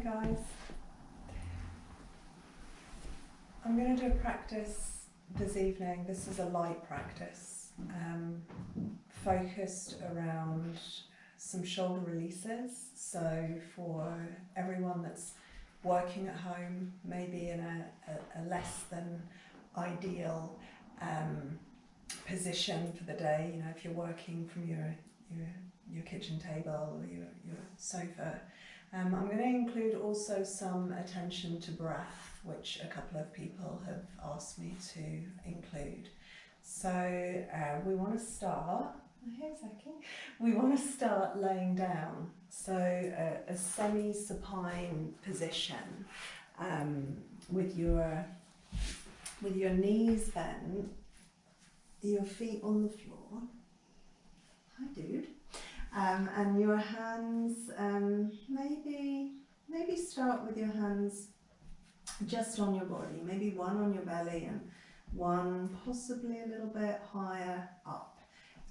guys. I'm going to do a practice this evening. This is a light practice, focused around some shoulder releases. So for everyone that's working at home, maybe in a less than ideal position for the day, you know, if you're working from your kitchen table or your sofa, I'm going to include also some attention to breath, which a couple of people have asked me to include. So we want to start, we want to start laying down. So a semi-supine position with your knees bent, your feet on the floor. Hi, dude. And your hands, maybe start with your hands just on your body, maybe one on your belly and one possibly a little bit higher up.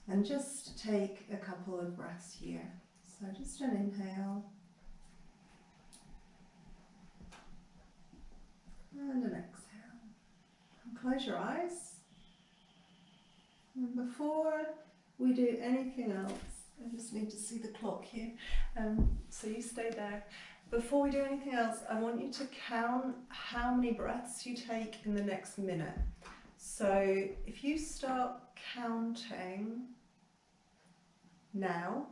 And just take a couple of breaths here. So just an inhale and an exhale. And close your eyes. And before we do anything else, I just need to see the clock here, so you stay there. Before we do anything else, I want you to count how many breaths you take in the next minute. So if you start counting now,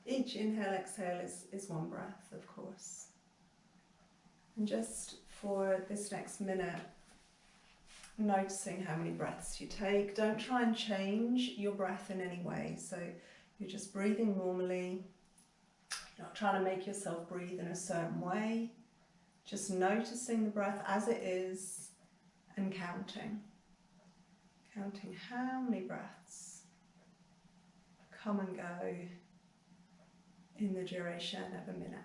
each inhale, exhale is one breath, of course. And just for this next minute, noticing how many breaths you take. Don't try and change your breath in any way. So you're just breathing normally. You're not trying to make yourself breathe in a certain way. Just noticing the breath as it is and counting. Counting how many breaths come and go in the duration of a minute.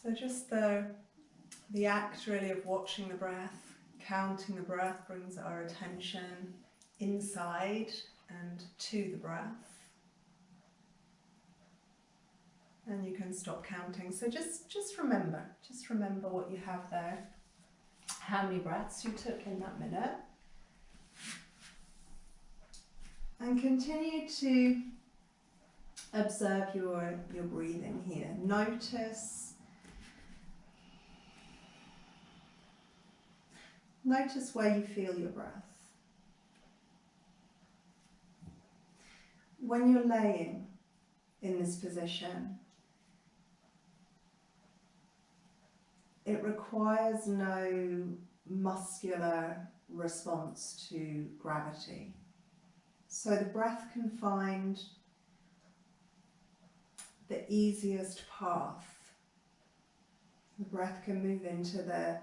So just the act really of watching the breath, counting the breath brings our attention inside and to the breath. And you can stop counting. So just remember what you have there, how many breaths you took in that minute. And continue to observe your breathing here. Notice where you feel your breath. When you're laying in this position, it requires no muscular response to gravity. So the breath can find the easiest path. The breath can move into the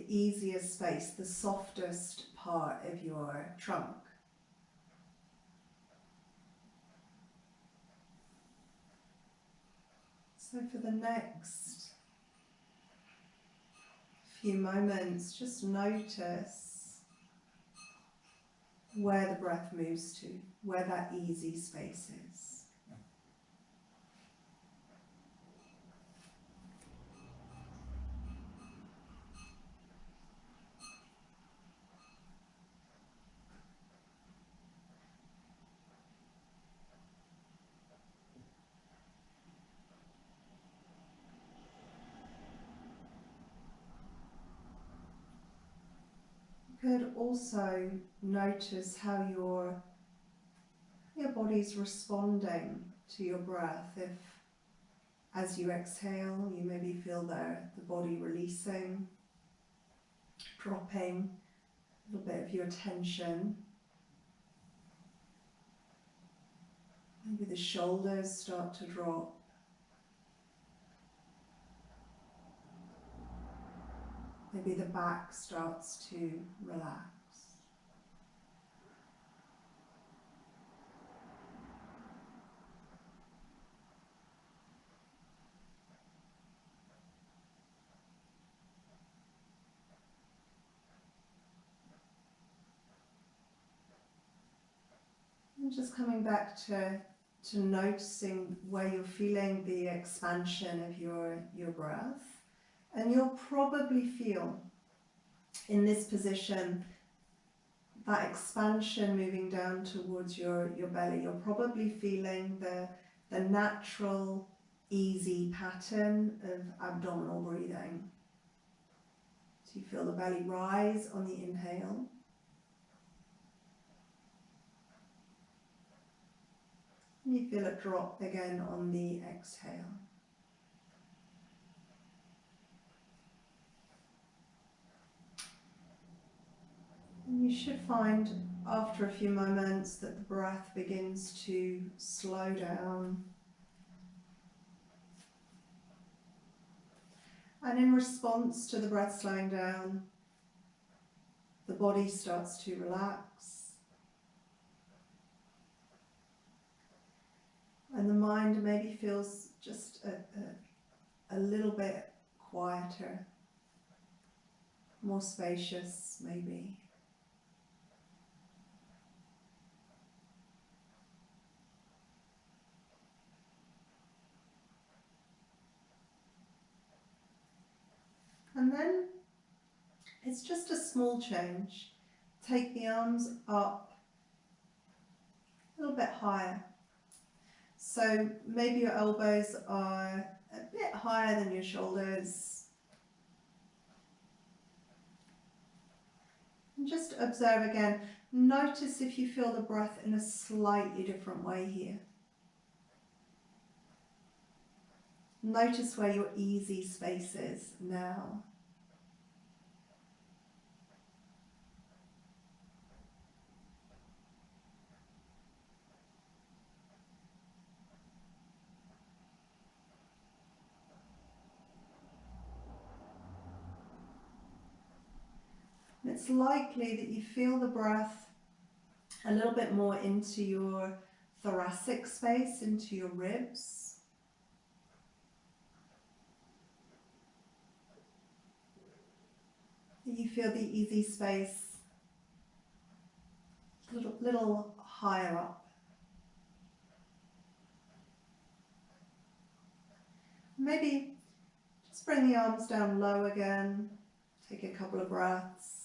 easiest space, the softest part of your trunk. So for the next few moments, just notice where the breath moves to, where that easy space is. Could also notice how your body's responding to your breath. If as you exhale you maybe feel the body releasing, dropping a little bit of your tension. Maybe the shoulders start to drop. Maybe the back starts to relax. just coming back to noticing where you're feeling the expansion of your breath. And you'll probably feel in this position that expansion moving down towards your belly. You're probably feeling the natural, easy pattern of abdominal breathing. So you feel the belly rise on the inhale. And you feel it drop again on the exhale. And you should find after a few moments that the breath begins to slow down. And in response to the breath slowing down, the body starts to relax. And the mind maybe feels just a little bit quieter, more spacious maybe. And then it's just a small change. Take the arms up a little bit higher. So maybe your elbows are a bit higher than your shoulders. And just observe again. Notice if you feel the breath in a slightly different way here. Notice where your easy space is now. It's likely that you feel the breath a little bit more into your thoracic space, into your ribs. You feel the easy space a little higher up. Maybe just bring the arms down low again. Take a couple of breaths.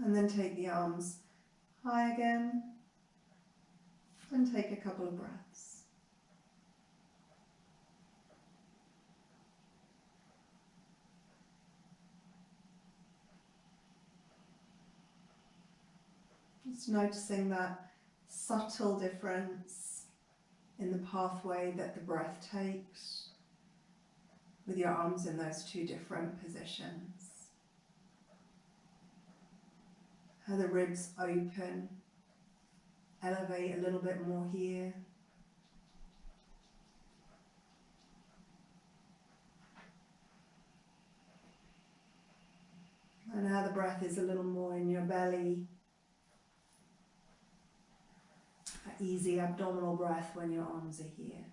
And then take the arms high again and take a couple of breaths. Just noticing that subtle difference in the pathway that the breath takes with your arms in those two different positions. How the ribs open, elevate a little bit more here. And how the breath is a little more in your belly. That easy abdominal breath when your arms are here.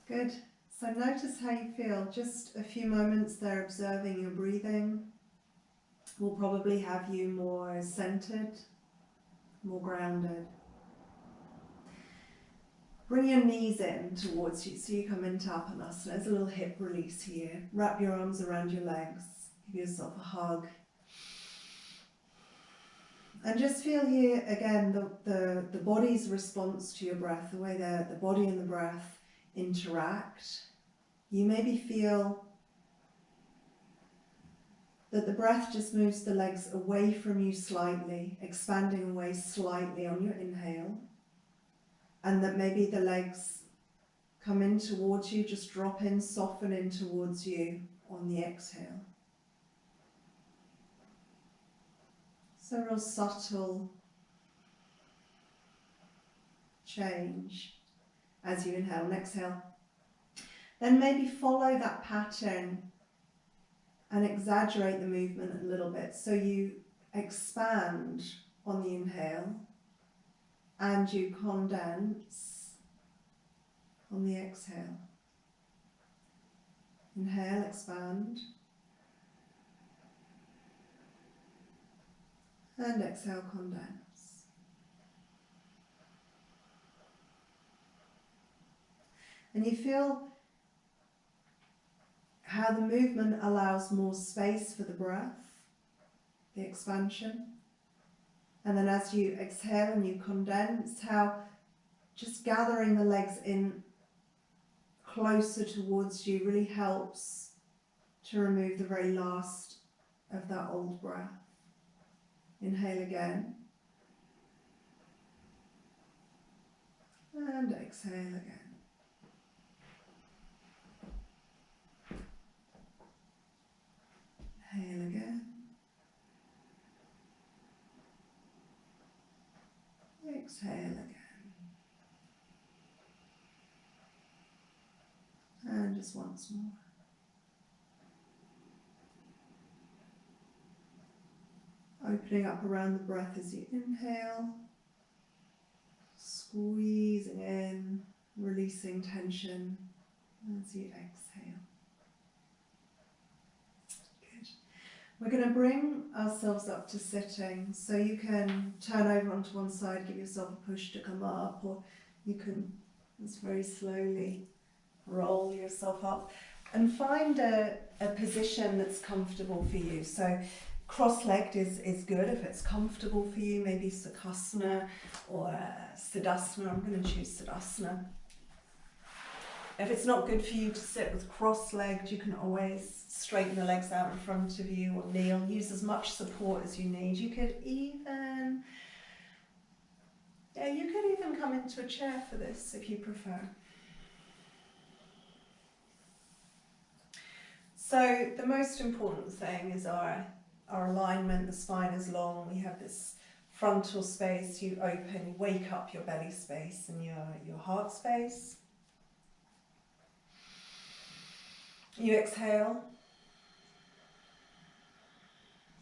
Good. So notice how you feel. Just a few moments there observing your breathing will probably have you more centered, more grounded. Bring your knees in towards you so you come into Uttanasana. There's a little hip release here. Wrap your arms around your legs. Give yourself a hug. And just feel here again the body's response to your breath, the way the body and the breath interact. You maybe feel that the breath just moves the legs away from you slightly, expanding away slightly on your inhale, and that maybe the legs come in towards you, just drop in, soften in towards you on the exhale. So a real subtle change as you inhale and exhale. Then maybe follow that pattern and exaggerate the movement a little bit. So you expand on the inhale and you condense on the exhale. Inhale, expand. And exhale, condense. And you feel how the movement allows more space for the breath, the expansion. And then as you exhale and you condense, how just gathering the legs in closer towards you really helps to remove the very last of that old breath. Inhale again. And exhale again. Inhale again. Exhale again. And just once more. Opening up around the breath as you inhale, squeezing in, releasing tension as you exhale. Good. We're going to bring ourselves up to sitting, so you can turn over onto one side, give yourself a push to come up, or you can just very slowly roll yourself up and find a position that's comfortable for you. So cross-legged is good if it's comfortable for you, maybe Sukhasana or Siddhasana. I'm going to choose Siddhasana. If it's not good for you to sit with cross-legged, you can always straighten the legs out in front of you or kneel. Use as much support as you need. You could even come into a chair for this if you prefer. So the most important thing is our alignment. The spine is long. We have this frontal space. You open, you wake up your belly space and your heart space. You exhale.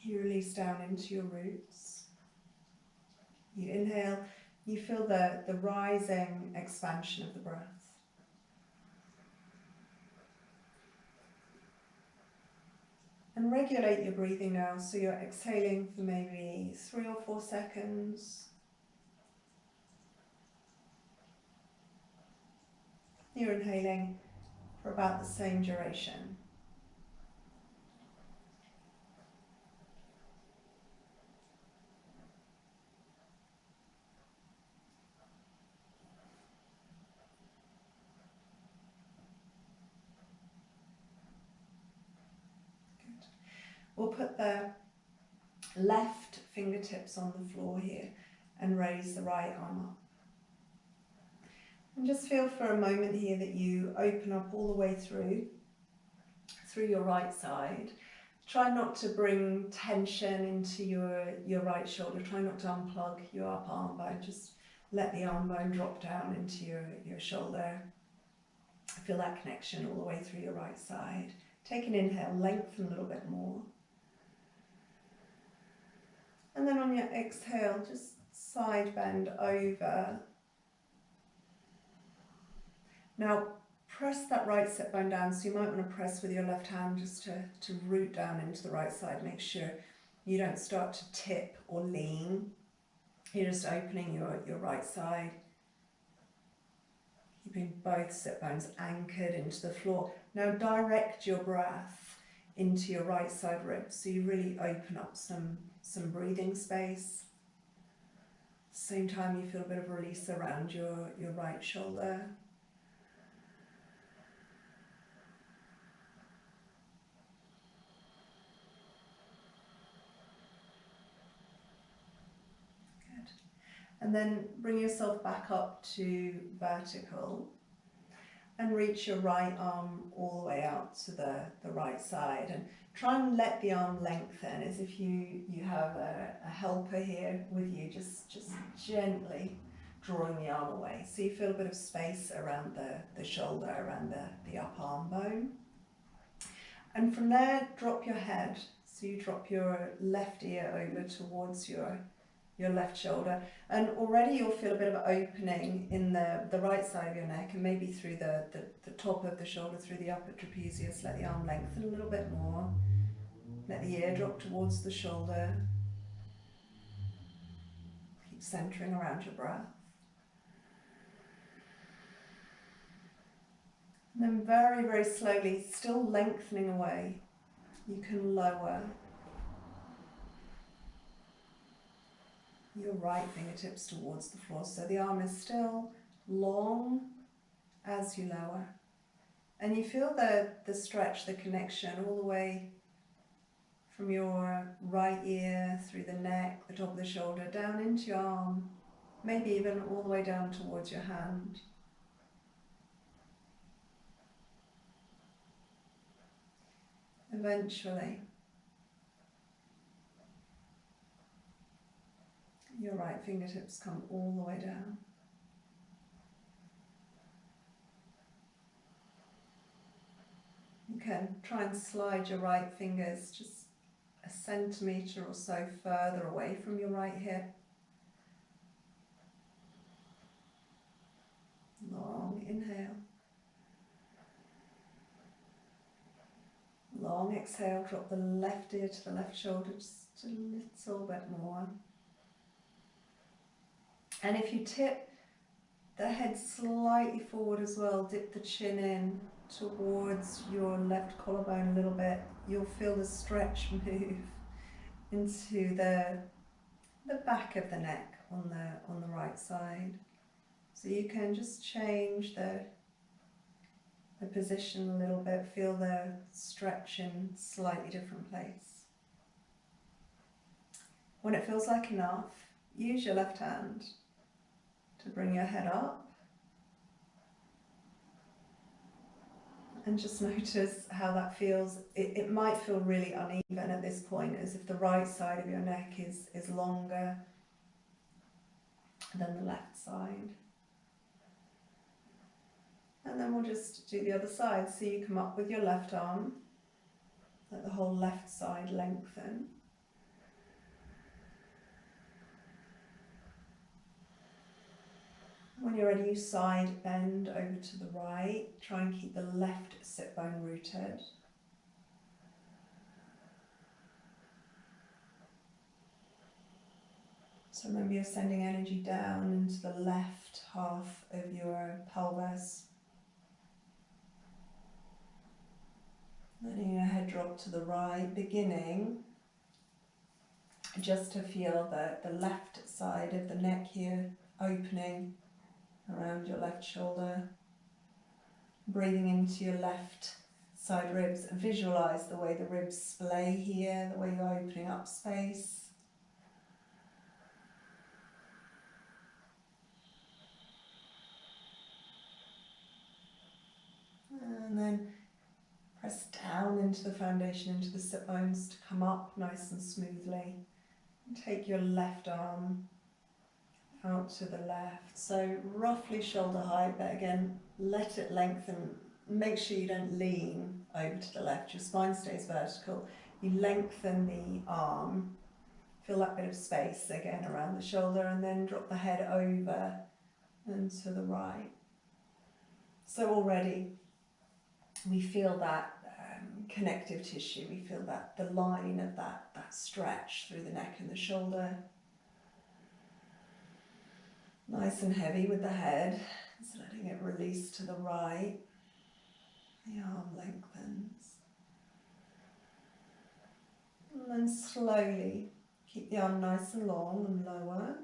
You release down into your roots. You inhale. You feel the rising expansion of the breath. And regulate your breathing now, so you're exhaling for maybe 3 or 4 seconds. You're inhaling for about the same duration. We'll put the left fingertips on the floor here and raise the right arm up. And just feel for a moment here that you open up all the way through your right side. Try not to bring tension into your right shoulder. Try not to unplug your upper arm bone. Just let the arm bone drop down into your shoulder. Feel that connection all the way through your right side. Take an inhale, lengthen a little bit more. And then on your exhale, just side bend over. Now press that right sit bone down, so you might want to press with your left hand just to root down into the right side. Make sure you don't start to tip or lean. You're just opening your right side. Keeping both sit bones anchored into the floor. Now direct your breath into your right side ribs, so you really open up some breathing space. Same time you feel a bit of release around your right shoulder. And then bring yourself back up to vertical. And reach your right arm all the way out to the right side, and try and let the arm lengthen as if you have a helper here with you, just gently drawing the arm away. So you feel a bit of space around the shoulder, around the upper arm bone. And from there, drop your head. So you drop your left ear over towards your left shoulder, and already you'll feel a bit of opening in the right side of your neck, and maybe through the top of the shoulder, through the upper trapezius. Let the arm lengthen a little bit more. Let the ear drop towards the shoulder. Keep centering around your breath. And then very, very slowly, still lengthening away, you can lower your right fingertips towards the floor. So the arm is still long as you lower. And you feel the stretch, the connection all the way from your right ear, through the neck, the top of the shoulder, down into your arm, maybe even all the way down towards your hand. Eventually, your right fingertips come all the way down. You can try and slide your right fingers just a centimetre or so further away from your right hip. Long inhale. Long exhale, drop the left ear to the left shoulder just a little bit more. And if you tip the head slightly forward as well, dip the chin in towards your left collarbone a little bit, you'll feel the stretch move into the back of the neck on the right side. So you can just change the position a little bit, feel the stretch in slightly different place. When it feels like enough, use your left hand to bring your head up, and just notice how that feels. It might feel really uneven at this point, as if the right side of your neck is longer than the left side. And then we'll just do the other side. So you come up with your left arm, let the whole left side lengthen. When you're ready, you side bend over to the right. Try and keep the left sit bone rooted. So remember, you're sending energy down into the left half of your pelvis. Letting your head drop to the right, beginning just to feel the left side of the neck here opening around your left shoulder. Breathing into your left side ribs. Visualize the way the ribs splay here, the way you're opening up space. And then press down into the foundation, into the sit bones to come up nice and smoothly. And take your left arm out to the left, so roughly shoulder height, but again, let it lengthen. Make sure you don't lean over to the left, your spine stays vertical. You lengthen the arm, feel that bit of space again around the shoulder, and then drop the head over and to the right. So already we feel that connective tissue, we feel that the line of that stretch through the neck and the shoulder. Nice and heavy with the head, just letting it release to the right. The arm lengthens. And then slowly keep the arm nice and long and lower.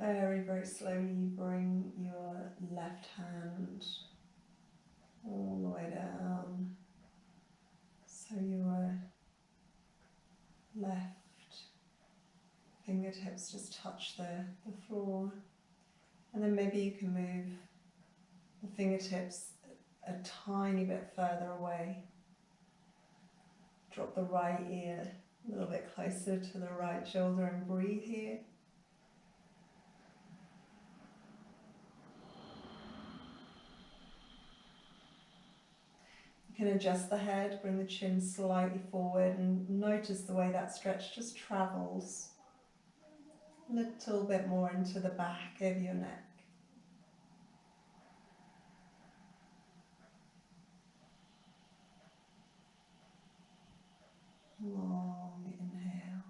Very, very slowly bring your left hand all the way down. So your left fingertips just touch the floor. And then maybe you can move the fingertips a tiny bit further away. Drop the right ear a little bit closer to the right shoulder and breathe here. You can adjust the head, bring the chin slightly forward and notice the way that stretch just travels a little bit more into the back of your neck. Long inhale.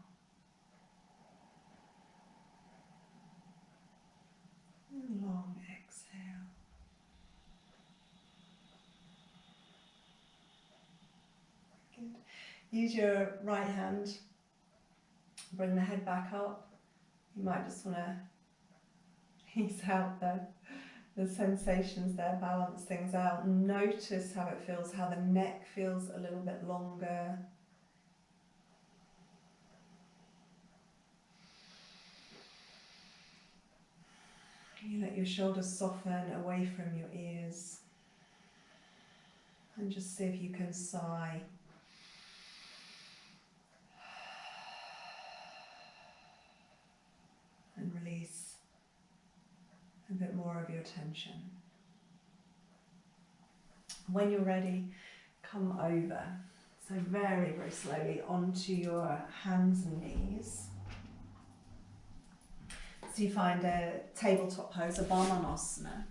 And long exhale. Good. Use your right hand. Bring the head back up. You might just want to ease out the sensations there, balance things out. Notice how it feels, how the neck feels a little bit longer. You let your shoulders soften away from your ears. And just see if you can sigh. And release a bit more of your tension. When you're ready, come over. So very, very slowly onto your hands and knees. So you find a tabletop pose, a Brahmanasana.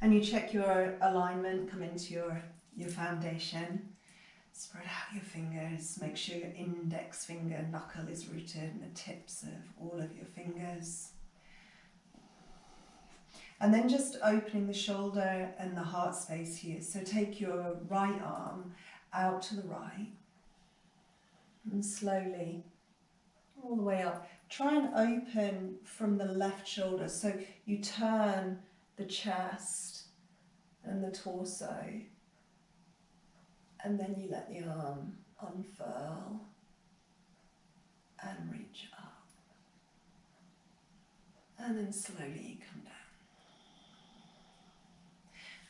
And you check your alignment, come into your foundation. Spread out your fingers, make sure your index finger knuckle is rooted in the tips of all of your fingers. And then just opening the shoulder and the heart space here. So take your right arm out to the right and slowly all the way up. Try and open from the left shoulder. So you turn the chest and the torso. And then you let the arm unfurl and reach up. And then slowly come down.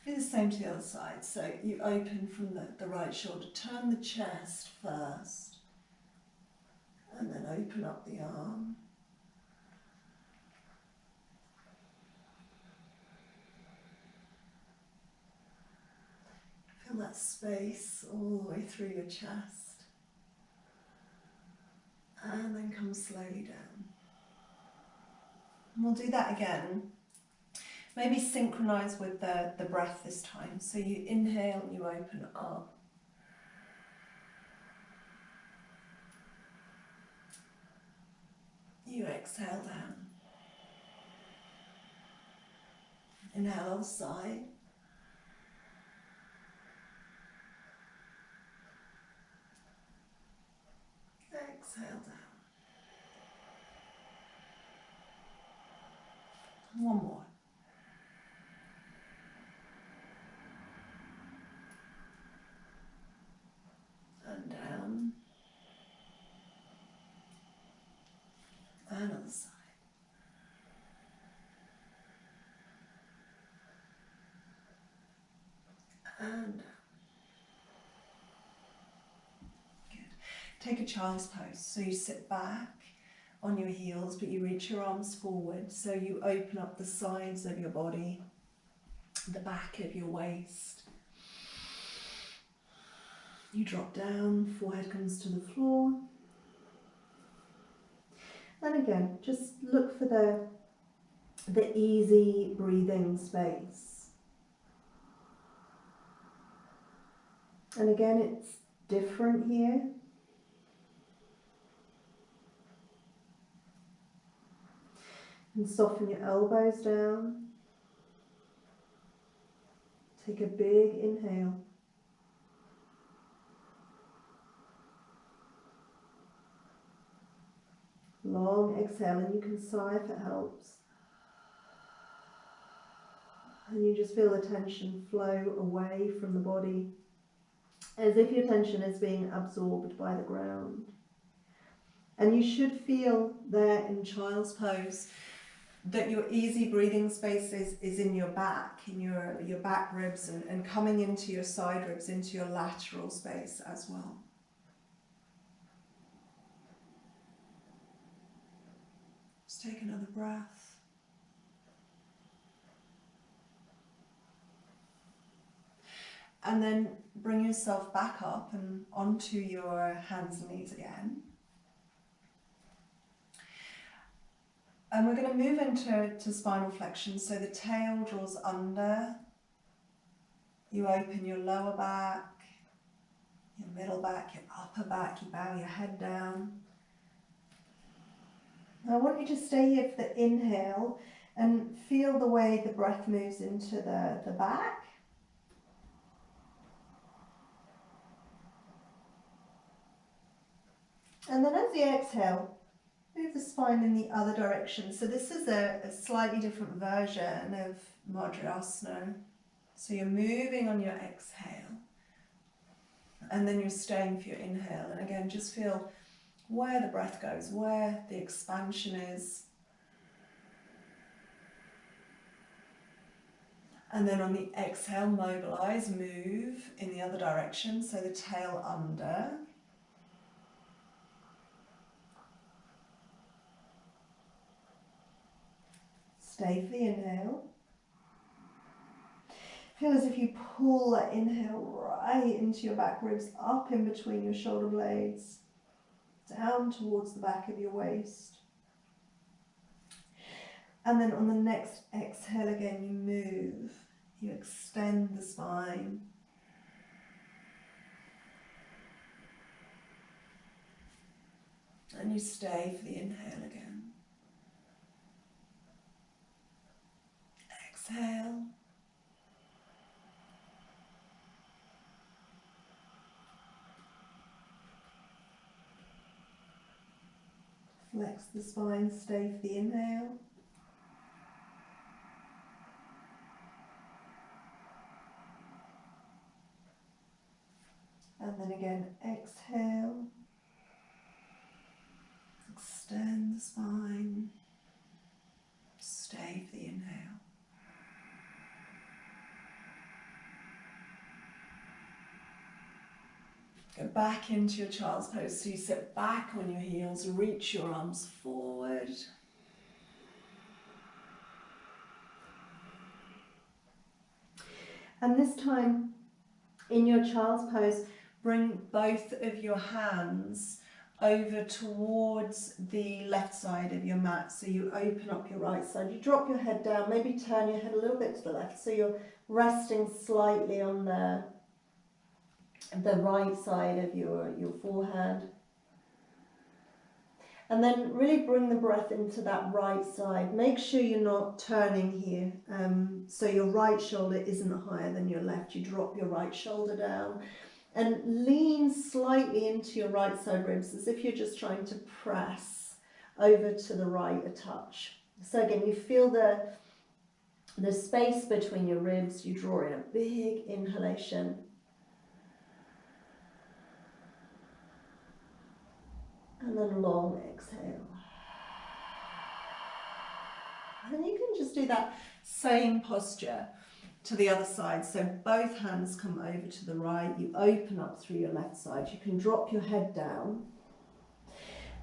Do the same to the other side. So you open from the right shoulder, turn the chest first, and then open up the arm. Feel that space all the way through your chest. And then come slowly down. And we'll do that again. Maybe synchronize with the breath this time. So you inhale and you open up. You exhale down. Inhale other side. Exhale down. One more. And down. Another side. And down. Good. Take a child's pose. So you sit back on your heels, but you reach your arms forward. So you open up the sides of your body, the back of your waist. You drop down, forehead comes to the floor. And again, just look for the easy breathing space. And again, it's different here. And soften your elbows down. Take a big inhale. Long exhale, and you can sigh if it helps. And you just feel the tension flow away from the body, as if your tension is being absorbed by the ground. And you should feel there in child's pose that your easy breathing space is in your back, in your back ribs, and coming into your side ribs, into your lateral space as well. Just take another breath. And then bring yourself back up and onto your hands and knees again. And we're going to move into spinal flexion. So the tail draws under. You open your lower back, your middle back, your upper back. You bow your head down. Now I want you to stay here for the inhale and feel the way the breath moves into the back. And then as you exhale, move the spine in the other direction. So this is a slightly different version of Madhyasana. So you're moving on your exhale, and then you're staying for your inhale. And again, just feel where the breath goes, where the expansion is. And then on the exhale, mobilize, move in the other direction. So the tail under. Stay for the inhale. Feel as if you pull that inhale right into your back ribs, up in between your shoulder blades, down towards the back of your waist. And then on the next exhale again, you move, you extend the spine. And you stay for the inhale again. Exhale. Flex the spine, stay for the inhale. And then again, exhale. Extend the spine. Stay for the inhale. Go back into your child's pose. So you sit back on your heels, reach your arms forward. And this time, in your child's pose, bring both of your hands over towards the left side of your mat. So you open up your right side. You drop your head down, maybe turn your head a little bit to the left. So you're resting slightly on the right side of your forehand. And then really bring the breath into that right side. Make sure you're not turning here. So your right shoulder isn't higher than your left. You drop your right shoulder down and lean slightly into your right side ribs as if you're just trying to press over to the right a touch. So again, you feel the space between your ribs. You draw in a big inhalation. And then a long exhale. And you can just do that same posture to the other side. So both hands come over to the right. You open up through your left side. You can drop your head down.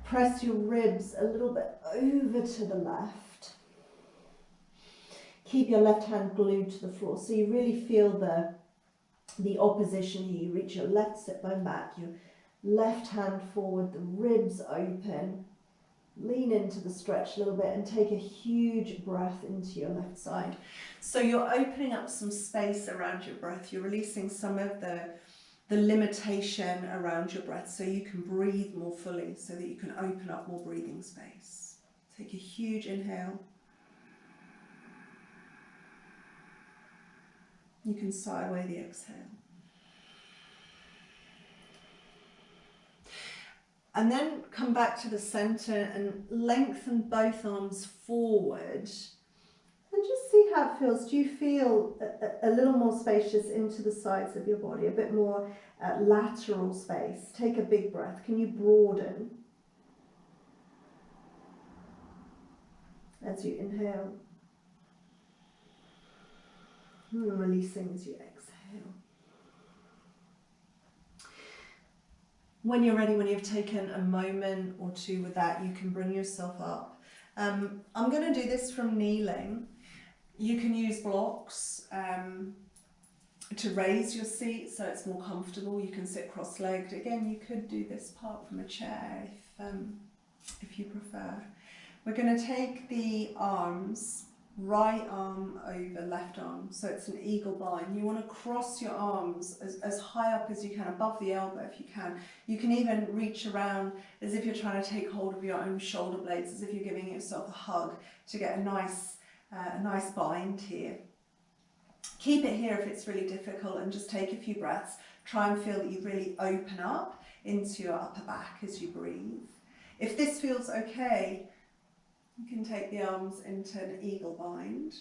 Press your ribs a little bit over to the left. Keep your left hand glued to the floor. So you really feel the opposition here. You reach your left sit bone back. Your left hand forward, the ribs open, lean into the stretch a little bit and take a huge breath into your left side. So you're opening up some space around your breath. You're releasing some of the limitation around your breath so you can breathe more fully, so that you can open up more breathing space. Take a huge inhale. You can sigh away the exhale. And then come back to the center and lengthen both arms forward. And just see how it feels. Do you feel a little more spacious into the sides of your body, a bit more lateral space? Take a big breath. Can you broaden as you inhale? And releasing as you exhale. When you're ready, when you've taken a moment or two with that, you can bring yourself up. I'm going to do this from kneeling. You can use blocks to raise your seat so it's more comfortable. You can sit cross-legged. Again, you could do this part from a chair if you prefer. We're going to take the arms, right arm over left arm, so it's an eagle bind. You want to cross your arms as high up as you can, above the elbow if you can. You can even reach around as if you're trying to take hold of your own shoulder blades, as if you're giving yourself a hug to get a nice bind here. Keep it here if it's really difficult, and just take a few breaths. Try and feel that you really open up into your upper back as you breathe. If this feels okay, you can take the arms into an eagle bind.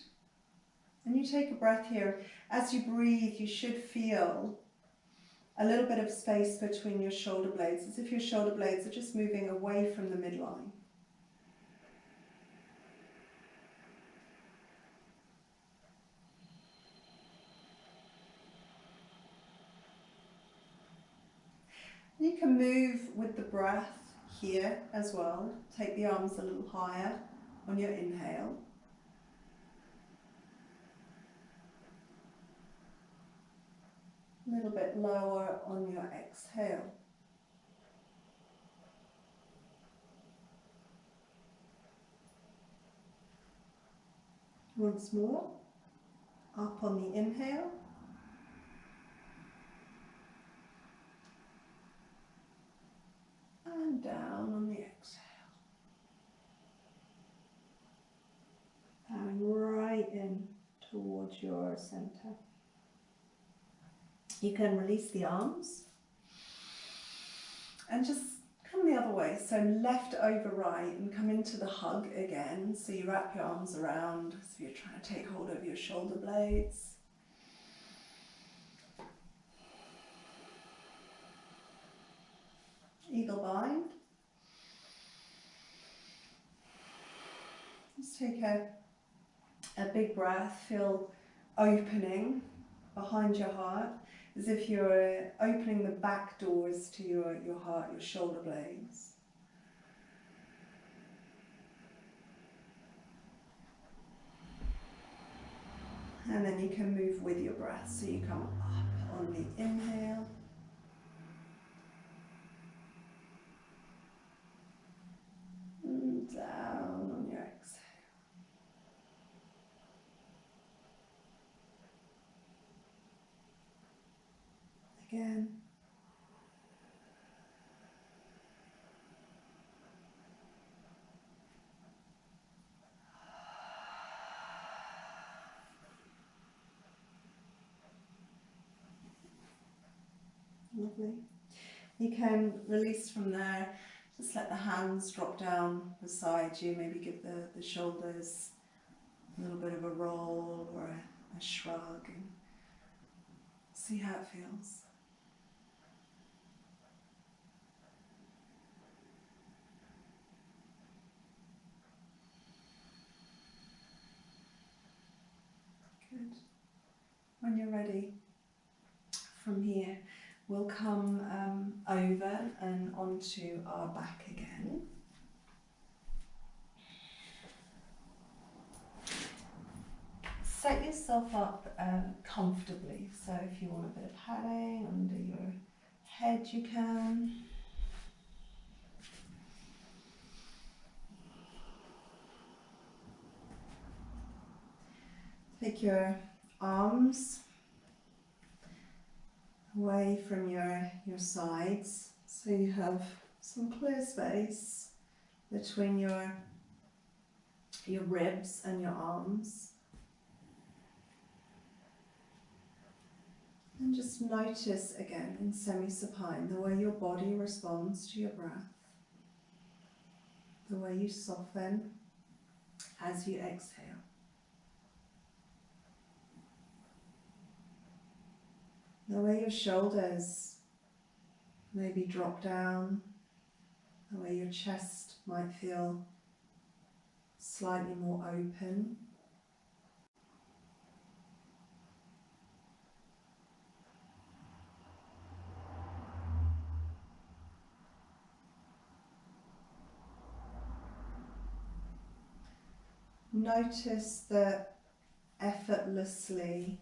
And you take a breath here. As you breathe, you should feel a little bit of space between your shoulder blades, as if your shoulder blades are just moving away from the midline. You can move with the breath here as well. Take the arms a little higher on your inhale. A little bit lower on your exhale. Once more, up on the inhale. And down on the exhale. Bowing right in towards your center. You can release the arms and just come the other way. So left over right and come into the hug again. So you wrap your arms around as if you're trying to take hold of your shoulder blades. Eagle bind. Just take a big breath. Feel opening behind your heart, as if you're opening the back doors to your heart, your shoulder blades. And then you can move with your breath. So you come up on the inhale. And down on your exhale. Again. Lovely. You can release from there. Just let the hands drop down beside you. Maybe give the shoulders a little bit of a roll or a shrug, and see how it feels. Good. When you're ready, from here, we'll come over and onto our back again. Set yourself up comfortably. So if you want a bit of padding under your head, you can. Take your arms away from your sides, so you have some clear space between your ribs and your arms. And just notice again in semi-supine the way your body responds to your breath. the way you soften as you exhale. The way your shoulders maybe drop down, the way your chest might feel slightly more open. Notice that effortlessly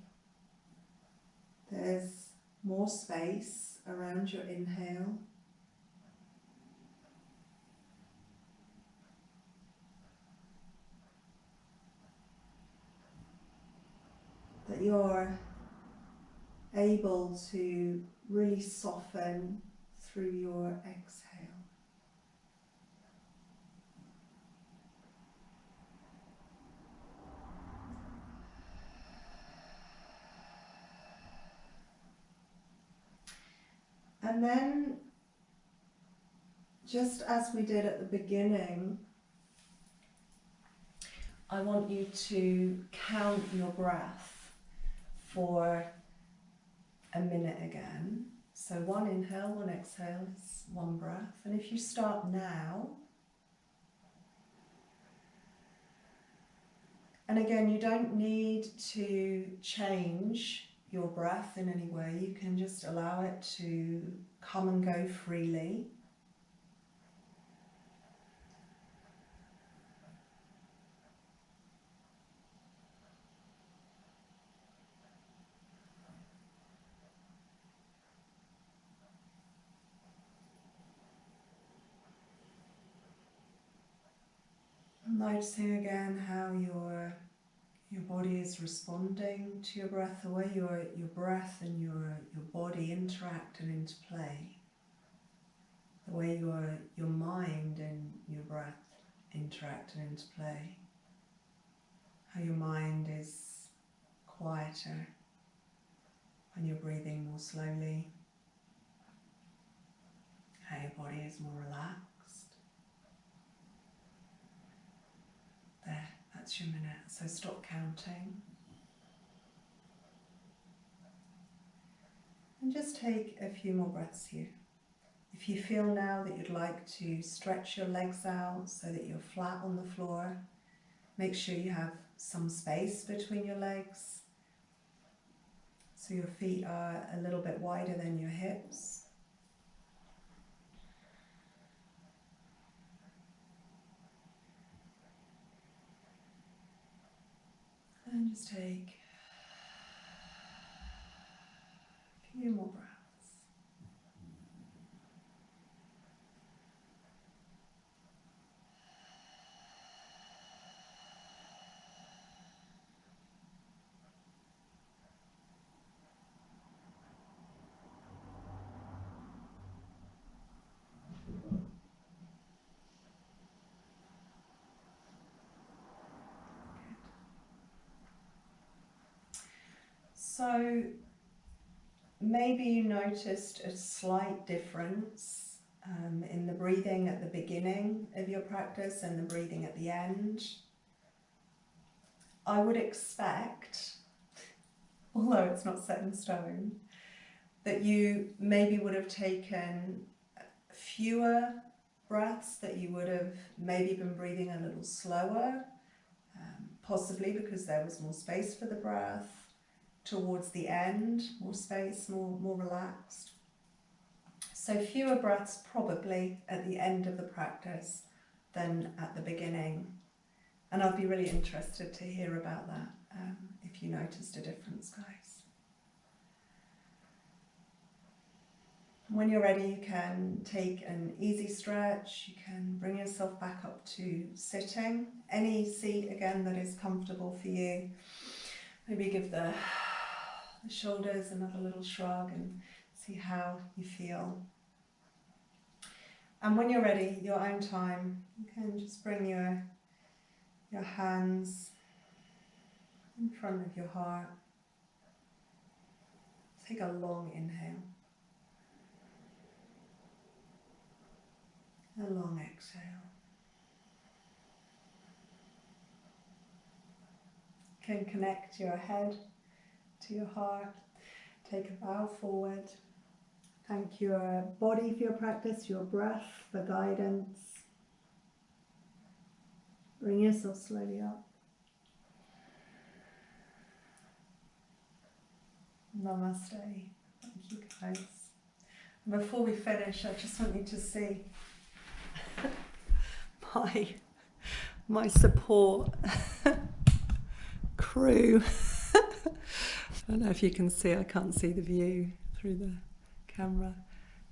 there's more space around your inhale. That you're able to really soften through your exhale. And then, just as we did at the beginning, I want you to count your breath for a minute again. So 1 inhale, 1 exhale is 1 breath. And if you start now, and again, you don't need to change your breath in any way. You can just allow it to come and go freely. Noticing again how your body is responding to your breath, the way your breath and your body interact and interplay, the way your mind and your breath interact and interplay, how your mind is quieter when you're breathing more slowly, how your body is more relaxed. There, that's your minute, so stop counting. And just take a few more breaths here. If you feel now that you'd like to stretch your legs out so that you're flat on the floor, make sure you have some space between your legs so your feet are a little bit wider than your hips. And just take a few more breaths. So maybe you noticed a slight difference in the breathing at the beginning of your practice and the breathing at the end. I would expect, although it's not set in stone, that you maybe would have taken fewer breaths, that you would have maybe been breathing a little slower, possibly because there was more space for the breath. Towards the end, more space, more relaxed. So fewer breaths probably at the end of the practice than at the beginning. And I'd be really interested to hear about that, if you noticed a difference, guys. When you're ready, you can take an easy stretch. You can bring yourself back up to sitting. Any seat, again, that is comfortable for you. Maybe give the shoulders another little shrug and see how you feel. And when you're ready, your own time, you can just bring your hands in front of your heart. Take a long inhale. A long exhale. can connect your head to your heart. Take a bow forward. Thank your body for your practice, your breath for guidance. Bring yourself slowly up. Namaste. Thank you, guys. Before we finish, I just want you to see my support crew. I don't know if you can see, I can't see the view through the camera.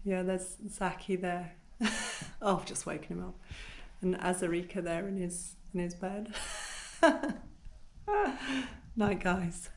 Yeah, there's Zaki there. Oh, I've just woken him up. And Azarika there in his bed. Night, guys.